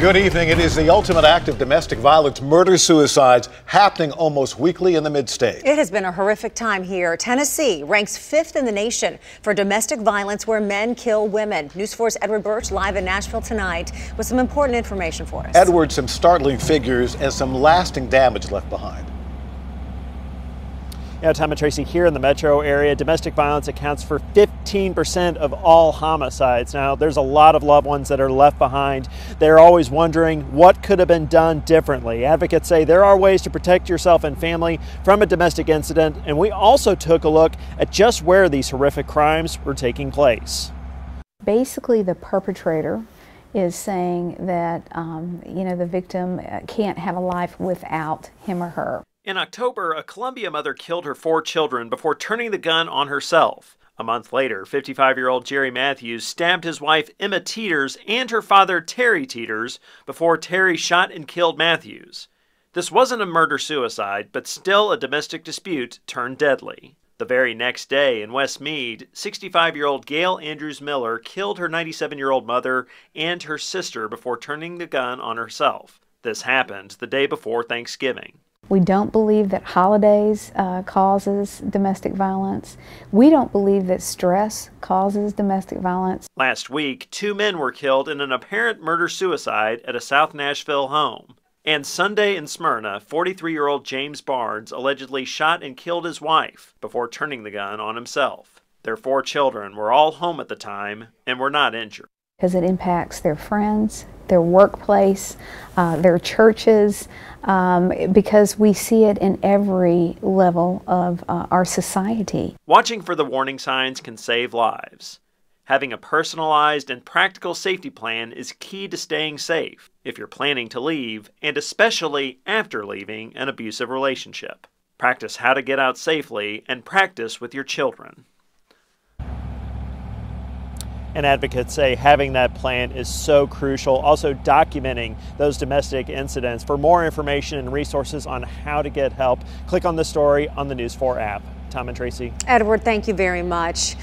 Good evening. It is the ultimate act of domestic violence, murder-suicides, happening almost weekly in the Midstate. It has been a horrific time here. Tennessee ranks 5th in the nation for domestic violence where men kill women. News 4's Edward Birch live in Nashville tonight with some important information for us. Edward, some startling figures and some lasting damage left behind. Yeah, Tom and Tracy, here in the metro area, domestic violence accounts for 15% of all homicides. Now, there's a lot of loved ones that are left behind. They're always wondering what could have been done differently. Advocates say there are ways to protect yourself and family from a domestic incident, and we also took a look at just where these horrific crimes were taking place. Basically, the perpetrator is saying that, the victim can't have a life without him or her. In October, a Columbia mother killed her 4 children before turning the gun on herself. A month later, 55-year-old Jerry Matthews stabbed his wife Emma Teeters and her father Terry Teeters before Terry shot and killed Matthews. This wasn't a murder-suicide, but still a domestic dispute turned deadly. The very next day in West Meade, 65-year-old Gail Andrews Miller killed her 97-year-old mother and her sister before turning the gun on herself. This happened the day before Thanksgiving. We don't believe that holidays causes domestic violence. We don't believe that stress causes domestic violence. Last week, 2 men were killed in an apparent murder-suicide at a South Nashville home. And Sunday in Smyrna, 43-year-old James Barnes allegedly shot and killed his wife before turning the gun on himself. Their 4 children were all home at the time and were not injured. Because it impacts their friends, their workplace, their churches, because we see it in every level of our society. Watching for the warning signs can save lives. Having a personalized and practical safety plan is key to staying safe if you're planning to leave, and especially after leaving an abusive relationship. Practice how to get out safely and practice with your children. And advocates say having that plan is so crucial. Also documenting those domestic incidents. For more information and resources on how to get help, click on the story on the News 4 app. Tom and Tracy. Edward, thank you very much.